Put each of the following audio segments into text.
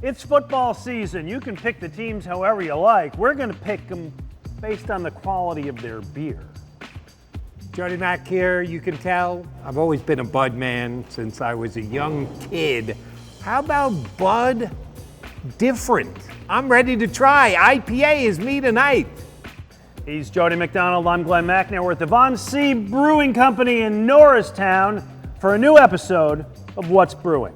It's football season. You can pick the teams however you like. We're going to pick them based on the quality of their beer. Jody Mac here. You can tell I've always been a Bud man since I was a young kid. How about Bud different? I'm ready to try. IPA is me tonight. He's Jody MacDonald. I'm Glen Macnow. We're at the C Brewing Company in Norristown for a new episode of What's Brewing.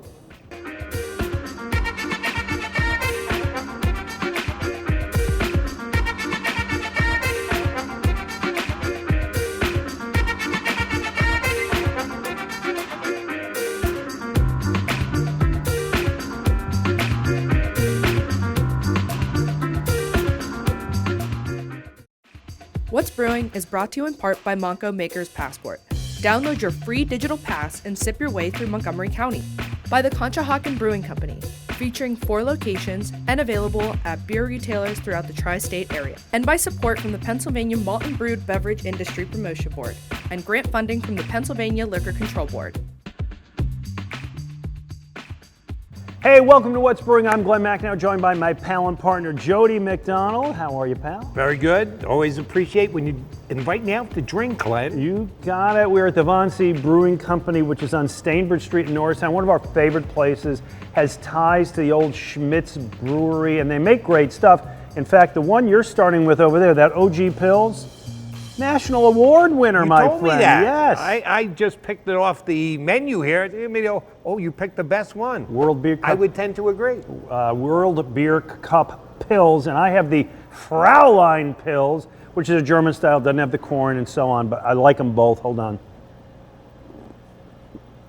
What's Brewing is brought to you in part by Monco Maker's Passport. Download your free digital pass and sip your way through Montgomery County. By the Conshohocken Brewing Company, featuring 4 locations and available at beer retailers throughout the tri-state area. And by support from the Pennsylvania Malt and Brewed Beverage Industry Promotion Board and grant funding from the Pennsylvania Liquor Control Board. Hey, welcome to What's Brewing. I'm Glen Macnow, joined by my pal and partner, Jody MacDonald. How are you, pal? Very good. Always appreciate when you invite me out to drink, Glenn. You got it. We're at the C Brewing Company, which is on Stainbridge Street in Norristown. One of our favorite places. Has ties to the old Schmidt's Brewery, and they make great stuff. In fact, the one you're starting with over there, that OG Pills, National Award winner, You my told friend. me that. Yes. I just picked it off the menu here. Oh, you picked the best one. World Beer Cup. I would tend to agree. World Beer Cup Pills, and I have the Fraulein Pills, which is a German style, doesn't have the corn and so on, but I like them both. Hold on.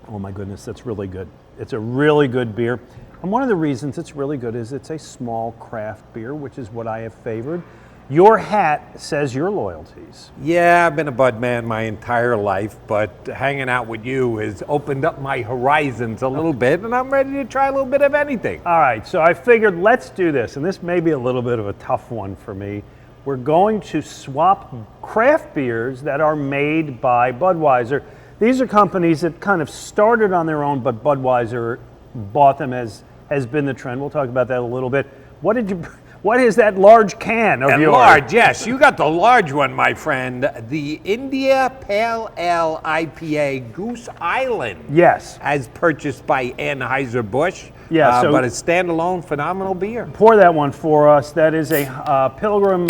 Oh my goodness, that's really good. It's a really good beer. And one of the reasons it's really good is it's a small craft beer, which is what I have favored. Your hat says your loyalties. Yeah, I've been a Bud man my entire life, but hanging out with you has opened up my horizons a little bit, and I'm ready to try a little bit of anything. All right, so I figured let's do this, and this may be a little bit of a tough one for me. We're going to swap craft beers that are made by Budweiser. These are companies that kind of started on their own, but Budweiser bought them as has been the trend. We'll talk about that a little bit. What is that large can of yours? Large, yes. You got the large one, my friend. The India Pale Ale IPA Goose Island. Yes. As purchased by Anheuser-Busch. Yeah, but a standalone phenomenal beer. Pour that one for us. That is a Pilgrim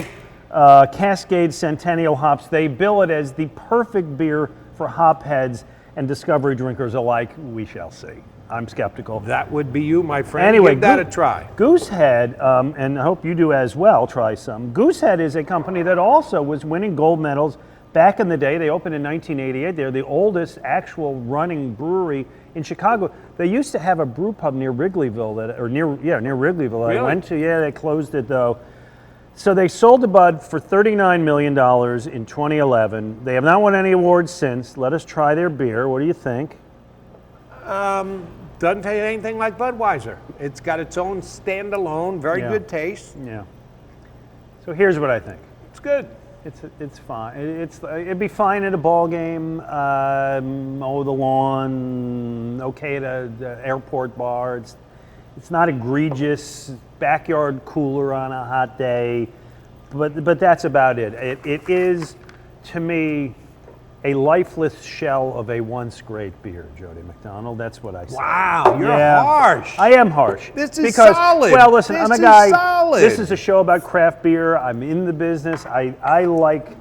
Cascade Centennial hops. They bill it as the perfect beer for hop heads and discovery drinkers alike. We shall see. I'm skeptical. That would be you, my friend. Anyway, give that a try. Goosehead, and I hope you do as well, try some. Goosehead is a company that also was winning gold medals back in the day. They opened in 1988. They're the oldest actual running brewery in Chicago. They used to have a brew pub near Wrigleyville, near Wrigleyville. Really? I went to, they closed it though. So they sold to Bud for $39 million in 2011. They have not won any awards since. Let us try their beer. What do you think? Doesn't taste anything like Budweiser. It's got its own standalone, very good taste. Yeah. So here's what I think. It's good. It's fine. It'd be fine at a ball game, mow the lawn, okay at the airport bar. It's not egregious. Backyard cooler on a hot day, but that's about it. It is, to me, a lifeless shell of a once great beer, Jody MacDonald. That's what I say. Wow, you're harsh. I am harsh. This is solid. Well, listen, I'm a guy. Solid. This is a show about craft beer. I'm in the business. I like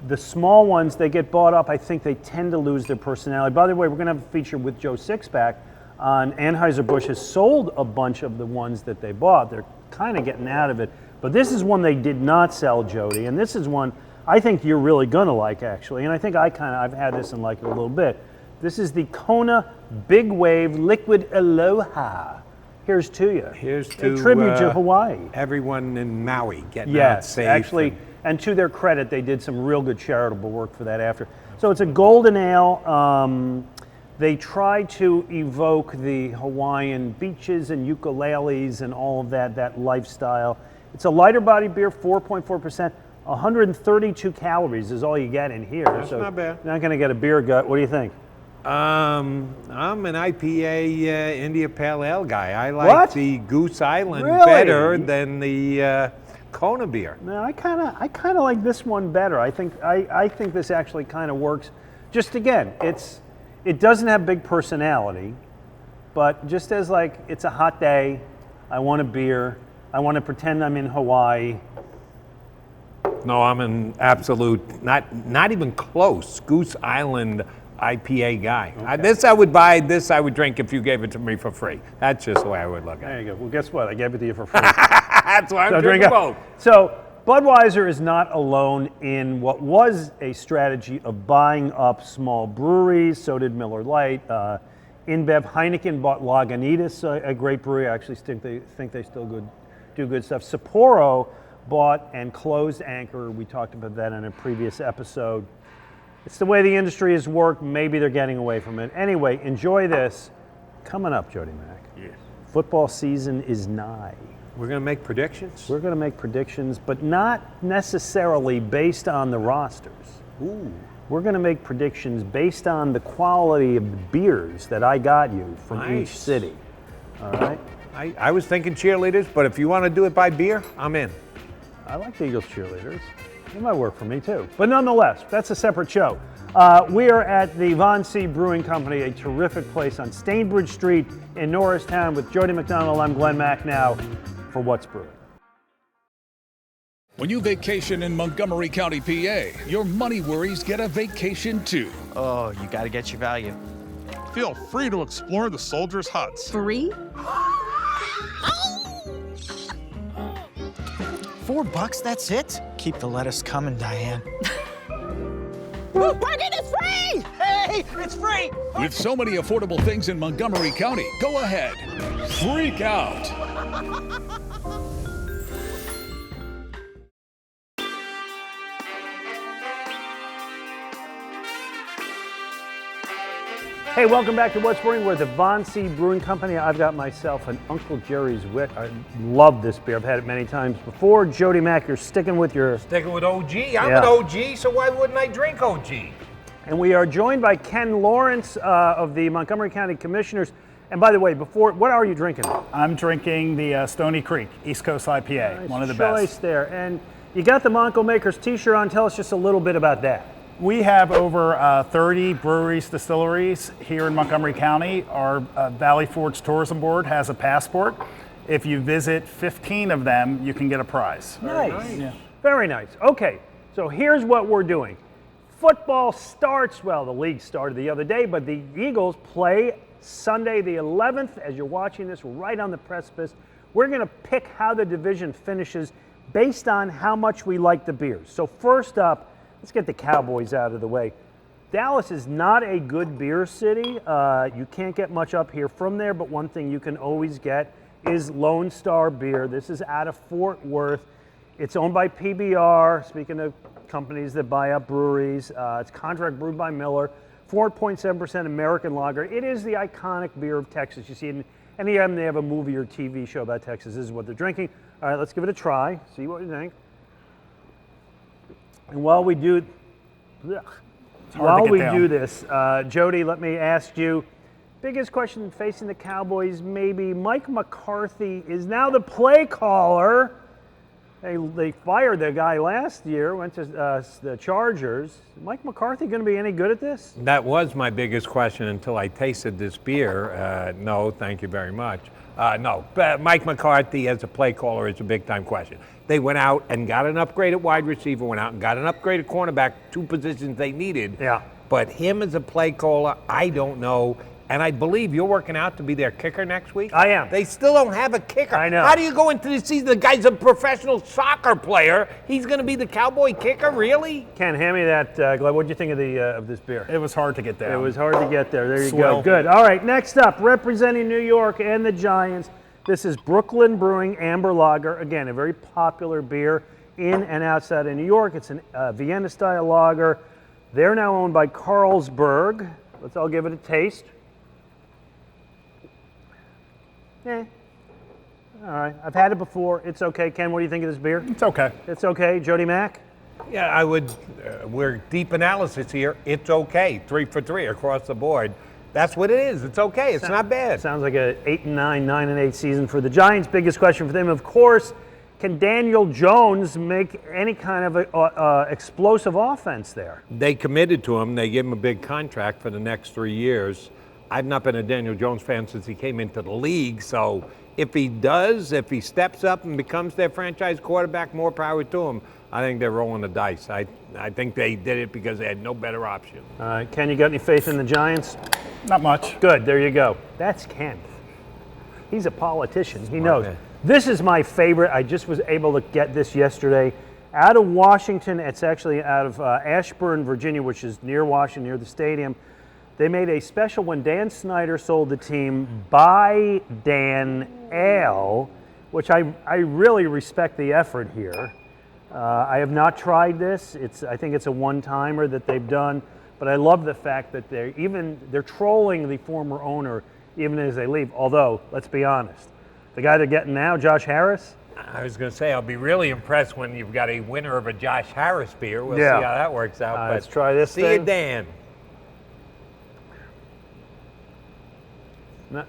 the small ones. They get bought up. I think they tend to lose their personality. By the way, we're going to have a feature with Joe Sixpack on Anheuser-Busch has sold a bunch of the ones that they bought. They're kind of getting out of it. But this is one they did not sell, Jody, and this is one I think you're really gonna like, actually, and I think I've had this and like it a little bit. This is the Kona Big Wave Liquid Aloha. Here's to you. Here's to a tribute to Hawaii. Everyone in Maui getting out safe. Yes, actually, and to their credit, they did some real good charitable work for that after. So it's a golden ale. They try to evoke the Hawaiian beaches and ukuleles and all of that lifestyle. It's a lighter body beer, 4.4%. 132 calories is all you get in here. That's so not bad. You're not going to get a beer gut. What do you think? I'm an IPA India Pale Ale guy. I like What? the Goose Island Really? better than the Kona beer. No, I kind of like this one better. I think this actually kind of works. Just again, it doesn't have big personality, but just as like it's a hot day, I want a beer. I want to pretend I'm in Hawaii. No, I'm an absolute, not even close, Goose Island IPA guy. Okay. This I would buy, this I would drink if you gave it to me for free. That's just the way I would look at There it. you go. Well, guess what? I gave it to you for free. That's why I'm drinking both. So Budweiser is not alone in what was a strategy of buying up small breweries. So did Miller Lite. InBev, Heineken bought Lagunitas, a great brewery. I actually think they still do good stuff. Sapporo bought and closed Anchor. We talked about that in a previous episode. It's the way the industry has worked. Maybe they're getting away from it. Anyway, enjoy this. Coming up, Jody Mac. Yes. Football season is nigh. We're going to make predictions? We're going to make predictions, but not necessarily based on the rosters. Ooh. We're going to make predictions based on the quality of the beers that I got you from each Nice. city. All right? I was thinking cheerleaders, but if you want to do it by beer, I'm in. I like the Eagles cheerleaders. It might work for me too. But nonetheless, that's a separate show. We are at the Von C Brewing Company, a terrific place on Stainbridge Street in Norristown with Jody MacDonald. I'm Glen Macnow for What's Brewing. When you vacation in Montgomery County, PA, your money worries get a vacation too. Oh, you gotta get your value. Feel free to explore the soldiers' huts. Free? $4, that's it? Keep the lettuce coming, Diane. Parking is free! Hey, it's free! With so many affordable things in Montgomery County, go ahead. Freak out. Hey, welcome back to What's Brewing. We're at the Von C Brewing Company. I've got myself an Uncle Jerry's Wit. I love this beer. I've had it many times before. Jody Mac, you're sticking with your... Sticking with OG? I'm Yeah. an OG, so why wouldn't I drink OG? And we are joined by Ken Lawrence of the Montgomery County Commissioners. And by the way, what are you drinking? I'm drinking the Stony Creek East Coast IPA, Nice one of the choice best. there. And you got the Monco Makers t-shirt on. Tell us just a little bit about that. We have over 30 breweries, distilleries here in Montgomery County. Our Valley Forge Tourism Board has a passport. If you visit 15 of them, you can get a prize. Nice. Yeah. Very nice. Okay, so here's what we're doing. Football starts, well, the league started the other day, but the Eagles play Sunday the 11th. As you're watching this, right on the precipice. We're going to pick how the division finishes based on how much we like the beers. So first up, let's get the Cowboys out of the way. Dallas is not a good beer city. You can't get much up here from there, but one thing you can always get is Lone Star Beer. This is out of Fort Worth. It's owned by PBR, speaking of companies that buy up breweries. It's contract brewed by Miller, 4.7% American lager. It is the iconic beer of Texas. You see it in any of them, they have a movie or TV show about Texas. This is what they're drinking. All right, let's give it a try, see what you think. And while we do, this, Jody, let me ask you, biggest question facing the Cowboys, maybe Mike McCarthy is now the play caller. They fired the guy last year, went to the Chargers. Mike McCarthy going to be any good at this? That was my biggest question until I tasted this beer. No, thank you very much. No, but Mike McCarthy as a play caller is a big-time question. They went out and got an upgrade at wide receiver, went out and got an upgrade at cornerback, two positions they needed. Yeah. But him as a play caller, I don't know. And I believe you're working out to be their kicker next week? I am. They still don't have a kicker. I know. How do you go into the season? The guy's a professional soccer player. He's going to be the Cowboy kicker? Really? Ken, hand me that, Glenn. What did you think of this beer? It was hard to get down. It was hard to get there. There you Swell. go. Good. All right, next up, representing New York and the Giants, this is Brooklyn Brewing Amber Lager. Again, a very popular beer in and outside of New York. It's a Vienna-style lager. They're now owned by Carlsberg. Let's all give it a taste. All right, I've had it before. It's okay. Ken, what do you think of this beer? It's okay. It's okay. Jody Mac? Yeah, I would. We're deep analysis here. It's okay. 3 for 3 across the board. That's what it is. It's okay. It's not bad. Sounds like a 8-9, 9-8 season for the Giants. Biggest question for them, of course, can Daniel Jones make any kind of a, explosive offense there? They committed to him. They gave him a big contract for the next 3 years. I've not been a Daniel Jones fan since he came into the league, so if he does, if he steps up and becomes their franchise quarterback, more power to him. I think they're rolling the dice. I think they did it because they had no better option. All right, Ken, you got any faith in the Giants? Not much. Good, there you go. That's Ken. He's a politician. He knows. man. This is my favorite. I just was able to get this yesterday. Out of Washington, it's actually out of Ashburn, Virginia, which is near Washington, near the stadium. They made a special when Dan Snyder sold the team by Dan Ale, which I really respect the effort here. I have not tried this. I think it's a one-timer that they've done, but I love the fact that they're trolling the former owner even as they leave. Although, let's be honest, the guy they're getting now, Josh Harris. I was going to say, I'll be really impressed when you've got a winner of a Josh Harris beer. We'll Yeah. see how that works out. Let's try this See thing. you, Dan.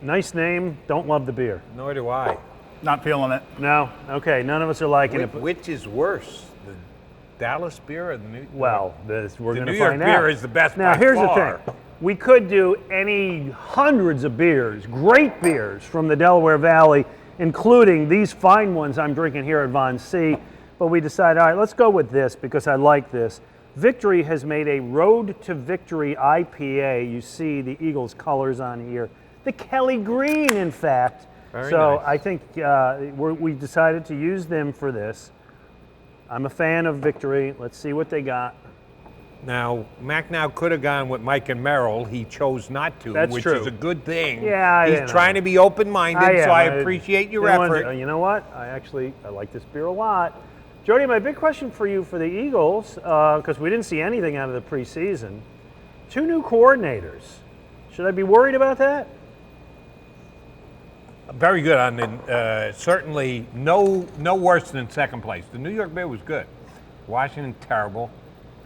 Nice name. Don't love the beer. Nor do I. Not feeling it. No. Okay. None of us are liking it. Which is worse, the Dallas beer or the New? Well, we're the going New to York find out. beer is the best. Now, by here's far. the thing. We could do any hundreds of beers, great beers from the Delaware Valley, including these fine ones I'm drinking here at Von C. But we decided, all right, let's go with this because I like this. Victory has made a Road to Victory IPA. You see the Eagles colors on here. The Kelly Green, in fact. Very so nice. I think we decided to use them for this. I'm a fan of Victory. Let's see what they got. Now, Macnow could have gone with Mike and Merrill. He chose not to, That's which true. is a good thing. Yeah, He's trying to be open-minded, so I appreciate your effort. You know what? I like this beer a lot. Jody, my big question for you for the Eagles, because we didn't see anything out of the preseason, 2 new coordinators. Should I be worried about that? Very good on the, certainly no worse than second place. The New York Bear was good. Washington, terrible.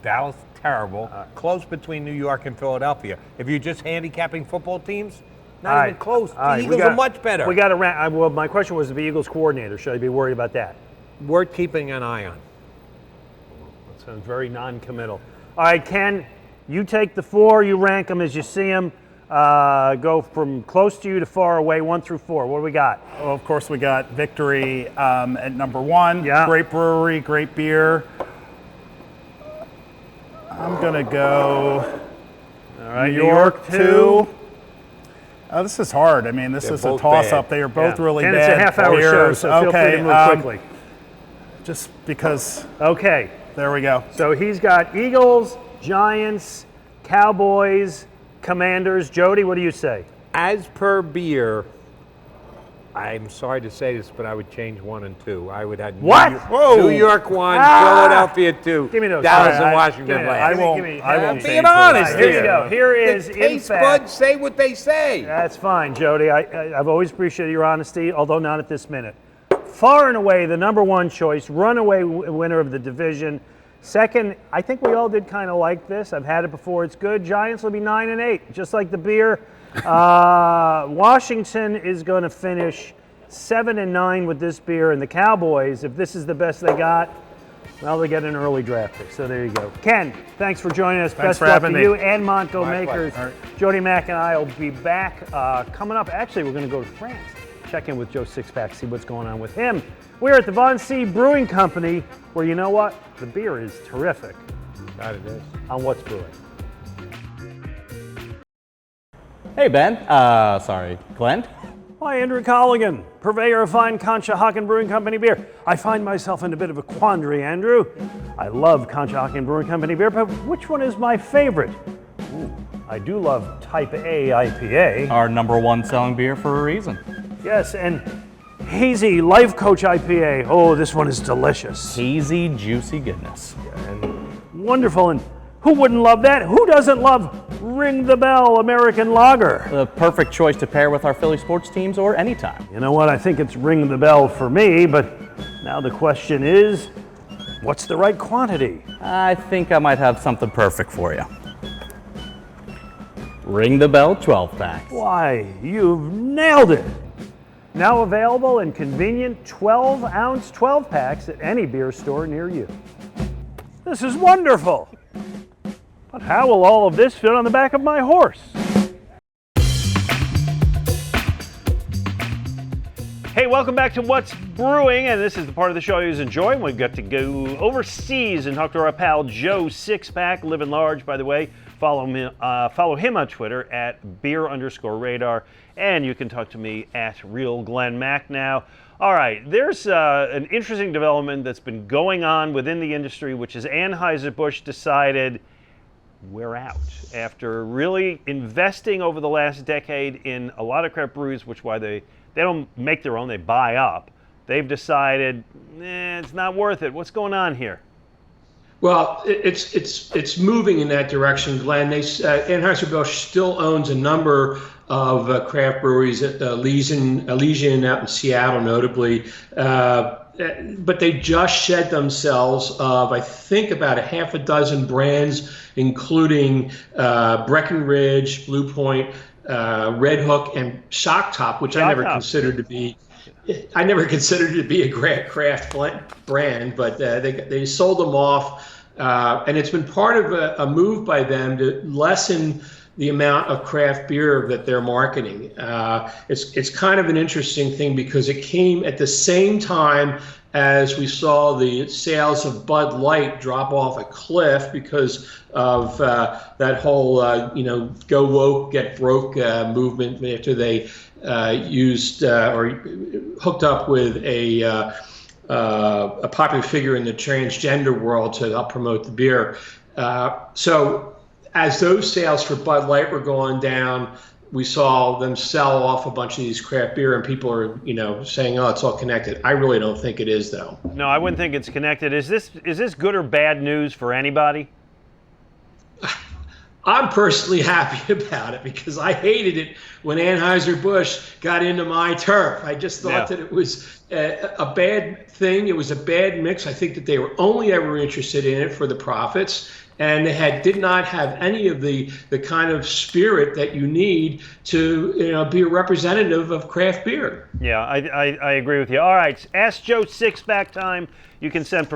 Dallas, terrible. Close between New York and Philadelphia. If you're just handicapping football teams, not even close. The Eagles are much better. We got to rank. Well, my question was the Eagles coordinator. Should I be worried about that? Worth keeping an eye on. That sounds very non-committal. All right, Ken, you take the 4. You rank them as you see them. Go from close to you to far away, 1 through 4. What do we got? Well, of course, we got Victory at number 1. Yeah. Great brewery, great beer. I'm going to go All right, New York 2. This is hard. I mean, this They're is a both toss-up. bad. They are both really and bad it's a half-hour show, beers. so feel free to move quickly. Just because, Okay, there we go. so he's got Eagles, Giants, Cowboys, Commanders. Jody, what do you say? As per beer, I'm sorry to say this, but I would change 1 and 2. I would have What? New York 1, Ah! Philadelphia 2, Give me those. Dallas All right, and Washington give me that. last. I won't being change honest those. Here you here. go. Here is, The in taste fact, buds say what they say. that's fine, Jody. I've always appreciated your honesty, although not at this minute. Far and away the number 1 choice, runaway winner of the division. Second, I think we all did kind of like this. I've had it before. It's good. Giants will be 9 and 8, just like the beer. Washington is going to finish 7 and 9 with this beer, and the Cowboys, if this is the best they got, well, they get an early draft pick. So there you go. Ken, thanks for joining us. Thanks Best for luck having to me. you and Monco My Makers. pleasure. Jody Mack and I will be back coming up. Actually, we're going to go to France. Check in with Joe Sixpack, see what's going on with him. We're at the Von C Brewing Company, where you know what? The beer is terrific God, it is. on what's brewing. Hey, Ben. Sorry, Glenn. Hi, Andrew Colligan, purveyor of fine Conshohocken Brewing Company beer. I find myself in a bit of a quandary, Andrew. I love Conshohocken Brewing Company beer, but which one is my favorite? Ooh, I do love Type A IPA. Our number 1 selling beer for a reason. Yes, and Hazy Life Coach IPA. Oh, this one is delicious. Hazy, juicy goodness. Wonderful, and who wouldn't love that? Who doesn't love Ring the Bell American Lager? The perfect choice to pair with our Philly sports teams or anytime. You know what? I think it's Ring the Bell for me, but now the question is, What's the right quantity? I think I might have something perfect for you. Ring the Bell 12-pack. Why, you've nailed it. Now available in convenient 12-ounce 12-packs at any beer store near you. This is wonderful. But how will all of this fit on the back of my horse? Hey, welcome back to What's Brewing, and this is the part of the show you enjoy. We've got to go overseas and talk to our pal Joe Sixpack, living large, by the way. Follow him on Twitter at @beer_radar, and you can talk to me at Real Glen Macnow. All right, there's an interesting development that's been going on within the industry, which is Anheuser-Busch decided we're out after really investing over the last decade in a lot of craft breweries, which why they don't make their own, they buy up. They've decided, it's not worth it. What's going on here? Well, it's moving in that direction, Glenn. Anheuser-Busch still owns a number of craft breweries at Elysian out in Seattle, notably. But they just shed themselves of, I think, about a half a dozen brands, including Breckenridge, Blue Point, Red Hook, and Shock Top, which I never considered to be a craft brand, but they sold them off, and it's been part of a move by them to lessen the amount of craft beer that they're marketing. It's kind of an interesting thing because it came at the same time as we saw the sales of Bud Light drop off a cliff because of that whole go woke, get broke movement after they used or hooked up with a popular figure in the transgender world to help promote the beer. So as those sales for Bud Light were going down, we saw them sell off a bunch of these craft beer, and people are, saying, "Oh, it's all connected." I really don't think it is, though. No, I wouldn't think it's connected. Is this good or bad news for anybody? I'm personally happy about it because I hated it when Anheuser-Busch got into my turf. I just thought that it was a bad thing. It was a bad mix. I think that they were only ever interested in it for the profits, and they did not have any of the kind of spirit that you need to be a representative of craft beer. Yeah, I agree with you. All right, Ask Joe Sixpack time. You can send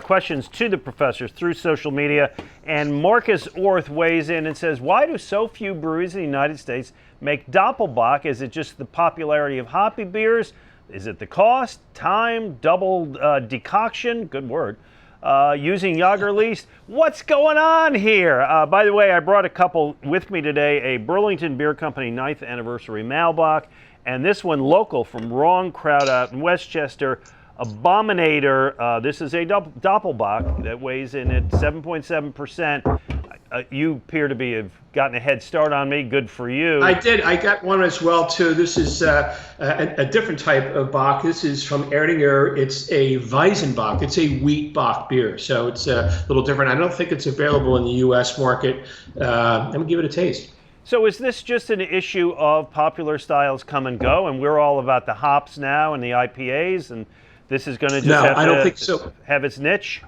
questions to the professors through social media. And Marcus Orth weighs in and says, why do so few breweries in the United States make Doppelbock? Is it just the popularity of hoppy beers? Is it the cost, time, double decoction? Good word. Using Jagerleast? What's going on here? By the way, I brought a couple with me today, a Burlington Beer Company 9th Anniversary Malbach, and this one local from Wrong Crowd out in Westchester, Abominator. This is a Doppelbock that weighs in at 7.7%. You appear to have gotten a head start on me. Good for you. I did. I got one as well, too. This is a different type of Bock. This is from Erdinger. It's a Weizenbock. It's a wheat Bock beer, so it's a little different. I don't think it's available in the U.S. market. I'm going to give it a taste. So is this just an issue of popular styles come and go, and we're all about the hops now and the IPAs, and this is going to just have its niche?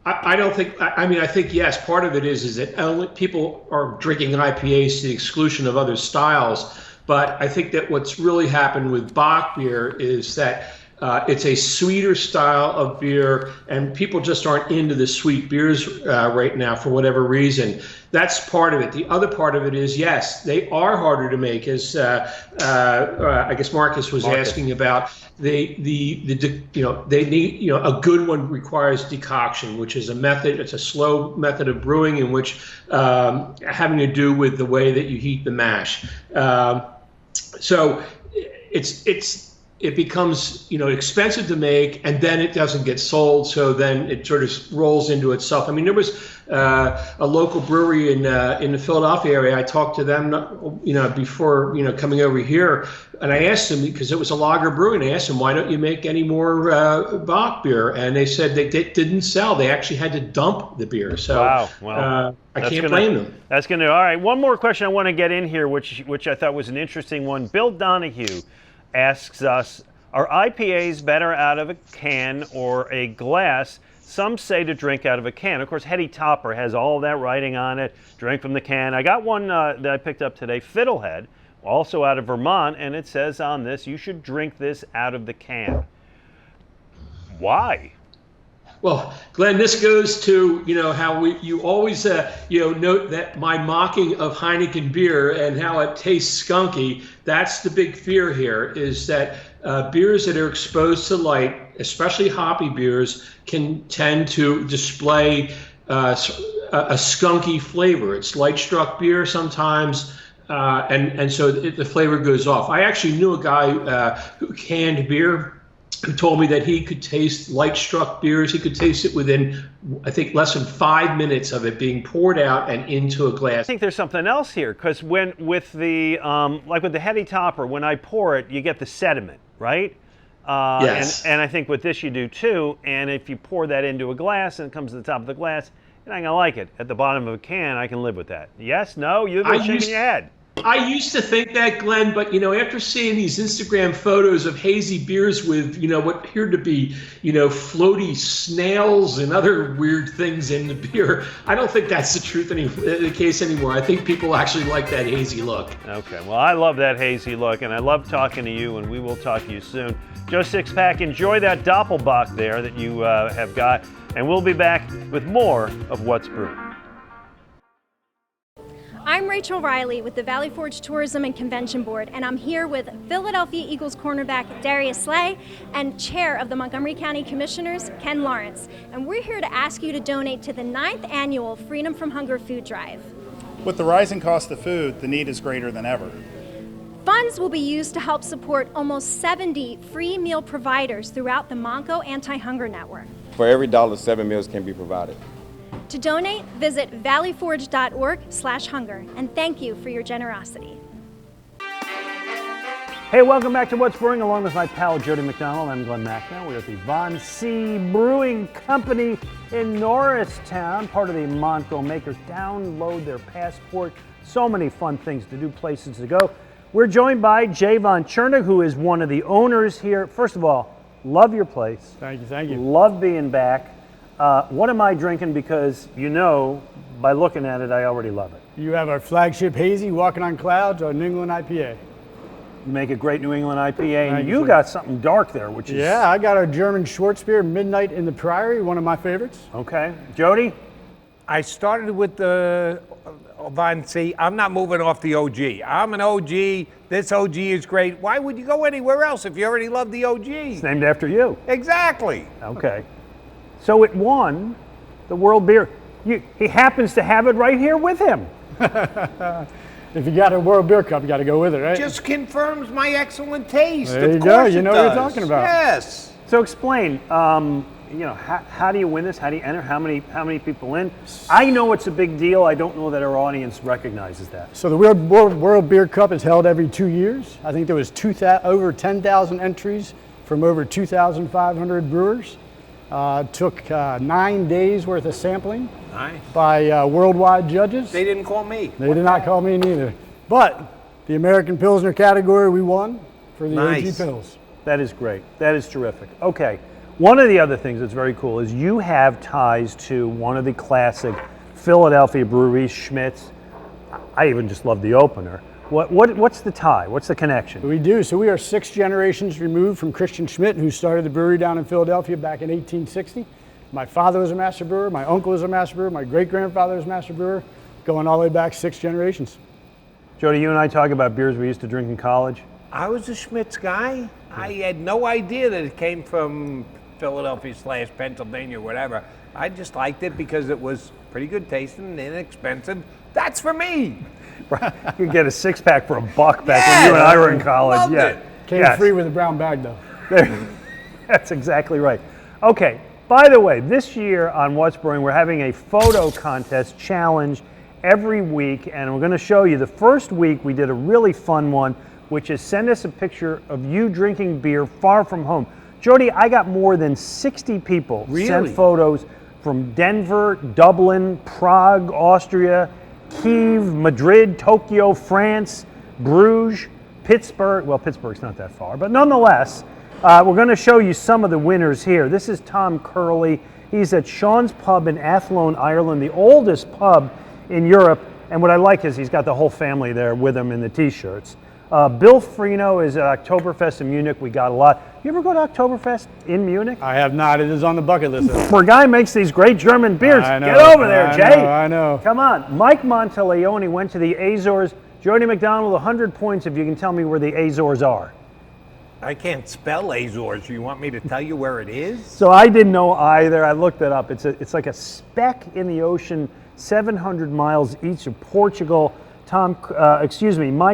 I don't think. I think yes. Part of it is that people are drinking IPAs to the exclusion of other styles. But I think that what's really happened with Bock beer is that it's a sweeter style of beer, and people just aren't into the sweet beers right now for whatever reason. That's part of it. The other part of it is, yes, they are harder to make, as I guess Marcus was asking about. They need, a good one requires decoction, which is a method. It's a slow method of brewing in which having to do with the way that you heat the mash. So it becomes expensive to make, and then it doesn't get sold, so then it sort of rolls into itself. I mean, there was a local brewery in the Philadelphia area. I talked to them before coming over here, and I asked them, because it was a lager brewery, and I asked them, why don't you make any more Bock beer? And they said they didn't sell. They actually had to dump the beer. So wow. Well, I can't blame them. That's going to. All right, one more question I want to get in here, which I thought was an interesting one. Bill Donahue asks us, are IPAs better out of a can or a glass? Some say to drink out of a can. Of course, Hetty Topper has all that writing on it. Drink from the can. I got one that I picked up today, Fiddlehead, also out of Vermont, and it says on this, you should drink this out of the can. Why? Well, Glenn, this goes to, how you always, note that my mocking of Heineken beer and how it tastes skunky. That's the big fear here, is that beers that are exposed to light, especially hoppy beers, can tend to display a skunky flavor. It's light-struck beer sometimes, and so the flavor goes off. I actually knew a guy who canned beer, who told me that he could taste light-struck beers. He could taste it within, I think, less than 5 minutes of it being poured out and into a glass. I think there's something else here, because with the Hetty Topper, when I pour it, you get the sediment, right? Yes. And I think with this you do too. And if you pour that into a glass and it comes to the top of the glass, you're not gonna like it. At the bottom of a can, I can live with that. Yes? No? You're shaking your head. I used to think that, Glenn, but after seeing these Instagram photos of hazy beers with what appeared to be floaty snails and other weird things in the beer, I don't think that's the case anymore. I think people actually like that hazy look. Okay, well, I love that hazy look, and I love talking to you, and we will talk to you soon. Joe Sixpack, enjoy that Doppelbock there that you have got, and we'll be back with more of What's Brewing. I'm Rachel Riley with the Valley Forge Tourism and Convention Board, and I'm here with Philadelphia Eagles cornerback Darius Slay and Chair of the Montgomery County Commissioners, Ken Lawrence. And we're here to ask you to donate to the 9th annual Freedom from Hunger Food Drive. With the rising cost of food, the need is greater than ever. Funds will be used to help support almost 70 free meal providers throughout the Monco Anti-Hunger Network. For every dollar, 7 meals can be provided. To donate, visit valleyforge.org/hunger, and thank you for your generosity. Hey, welcome back to What's Brewing, along with my pal Jody MacDonald. I'm Glen Macnow. We're at the Von C Brewing Company in Norristown, part of the Monco Makers. Download their passport. So many fun things to do, places to go. We're joined by Jay Von Chernick, who is one of the owners here. First of all, love your place. Thank you, thank you. Love being back. What am I drinking? Because by looking at it, I already love it. You have our flagship hazy, Walking on Clouds, our New England IPA. You make a great New England IPA, and you got something dark there, which is... Yeah, I got our German Schwarzbier, Midnight in the Priory, one of my favorites. Okay. Jody? I started with the Von C. I'm not moving off the OG. I'm an OG. This OG is great. Why would you go anywhere else if you already love the OG? It's named after you. Exactly. Okay. So it won the World Beer. He happens to have it right here with him. If you got a World Beer Cup, you got to go with it, right? Just confirms my excellent taste. There you go. You know what you're talking about. Yes. So explain. How do you win this? How do you enter? How many people in? I know it's a big deal. I don't know that our audience recognizes that. So the World Beer Cup is held every 2 years. I think there was over 10,000 entries from over 2,500 brewers. Took 9 days worth of sampling by worldwide judges. They didn't call me. They did not call me neither. But the American Pilsner category, we won for the AG Pils. That is great. That is terrific. Okay. One of the other things that's very cool is you have ties to one of the classic Philadelphia breweries, Schmidt's. I even just love the opener. What's the tie? What's the connection? We do. So we are 6 generations removed from Christian Schmidt, who started the brewery down in Philadelphia back in 1860. My father was a master brewer. My uncle was a master brewer. My great-grandfather was a master brewer, going all the way back 6 generations. Jody, you and I talk about beers we used to drink in college. I was a Schmidt's guy. I had no idea that it came from Philadelphia/Pennsylvania, whatever. I just liked it because it was pretty good tasting and inexpensive. That's for me. You could get a 6-pack for $1 back when you and I were in college. Loved it. Came free with a brown bag, though. That's exactly right. Okay, by the way, this year on What's Brewing, we're having a photo contest challenge every week, and we're going to show you. The first week, we did a really fun one, which is send us a picture of you drinking beer far from home. Jody, I got more than 60 people sent photos from Denver, Dublin, Prague, Austria, Kiev, Madrid, Tokyo, France, Bruges, Pittsburgh. Well, Pittsburgh's not that far, but nonetheless, we're going to show you some of the winners here. This is Tom Curley. He's at Sean's Pub in Athlone, Ireland, the oldest pub in Europe. And what I like is he's got the whole family there with him in the T-shirts. Bill Frino is at Oktoberfest in Munich. We got a lot. You ever go to Oktoberfest in Munich? I have not. It is on the bucket list. For a guy who makes these great German beers, I know, get over there, Jay. I know. Come on. Mike Monteleone went to the Azores. Jody MacDonald, 100 points if you can tell me where the Azores are. I can't spell Azores. You want me to tell you where it is? So I didn't know either. I looked it up. It's like a speck in the ocean, 700 miles east of Portugal. Mike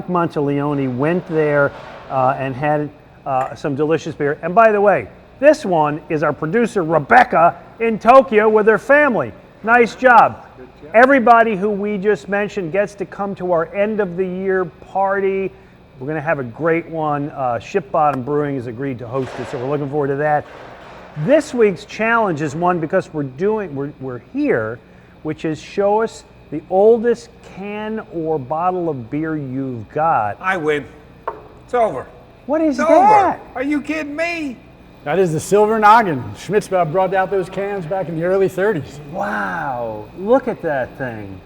Monteleone went there and had some delicious beer. And by the way, this one is our producer Rebecca in Tokyo with her family. Nice job. Everybody who we just mentioned gets to come to our end of the year party. We're going to have a great one. Ship Bottom Brewing has agreed to host it, so we're looking forward to that. This week's challenge is one because we're here, which is show us the oldest can or bottle of beer you've got. I win. It's over. What is It's that? over. Are you kidding me? That is the Silver Noggin. Schmitz brought out those cans back in the early 30s. Wow, look at that thing.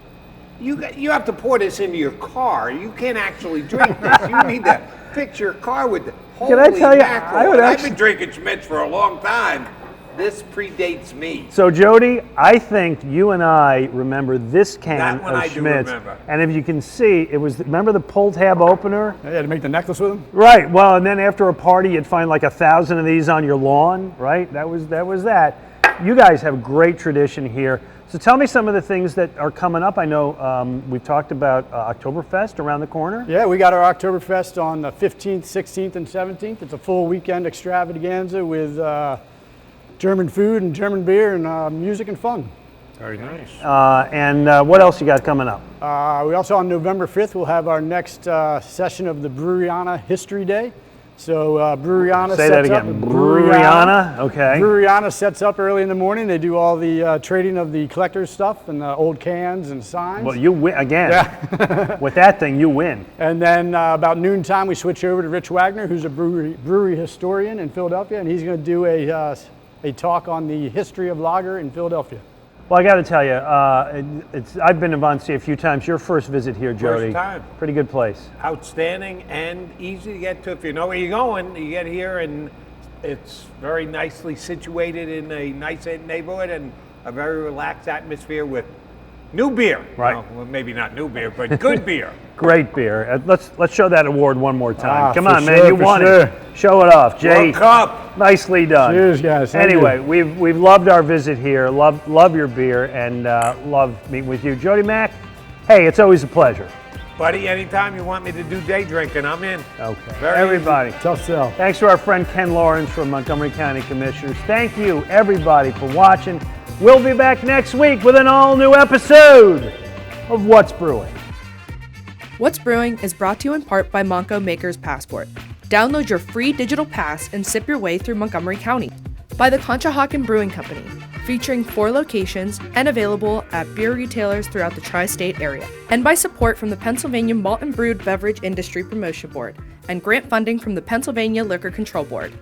You have to pour this into your car. You can't actually drink this. You need to fix your car with the Can I tell you, mackerel. I've been drinking Schmitz for a long time. This predates me. So Jody, I think you and I remember this can That one of I do Schmitz. remember. And if you can see, it was, remember the pull tab opener? Yeah, to make the necklace with them? Right, well, and then after a party, you'd find like 1,000 of these on your lawn, right? That was that. You guys have great tradition here. So tell me some of the things that are coming up. I know we've talked about Oktoberfest around the corner. Yeah, we got our Oktoberfest on the 15th, 16th, and 17th. It's a full weekend extravaganza with German food and German beer and music and fun. Very nice. And what else you got coming up? We also, on November 5th, we'll have our next session of the Breweriana History Day. So Breweriana Say sets that up. again. Breweriana, okay. Breweriana sets up early in the morning. They do all the trading of the collector's stuff and the old cans and signs. Well, you win again. Yeah. With that thing, you win. And then about noontime, we switch over to Rich Wagner, who's a brewery historian in Philadelphia, and he's going to do a talk on the history of lager in Philadelphia. Well, I got to tell you, I've been to Von C a few times. Your first visit here, Jody. First time. Pretty good place. Outstanding and easy to get to. If you know where you're going, you get here, and it's very nicely situated in a nice neighborhood and a very relaxed atmosphere with new beer. Right. Well, maybe not new beer, but good beer. Great beer. Let's show that award one more time. Come for on, man, sure, you for won sure. it. Show it off, Jay. World Cup. Nicely done. Cheers, guys. Thank Anyway, you. we've loved our visit here. Love your beer and love meeting with you, Jody Mack. Hey, it's always a pleasure. Buddy, anytime you want me to do day drinking, I'm in. Okay. Very everybody. Tough sell. Thanks to our friend Ken Lawrence from Montgomery County Commissioners. Thank you, everybody, for watching. We'll be back next week with an all-new episode of What's Brewing. What's Brewing is brought to you in part by Monco Maker's Passport. Download your free digital pass and sip your way through Montgomery County. By the Conshohocken Brewing Company, featuring 4 locations and available at beer retailers throughout the tri-state area. And by support from the Pennsylvania Malt and Brewed Beverage Industry Promotion Board and grant funding from the Pennsylvania Liquor Control Board.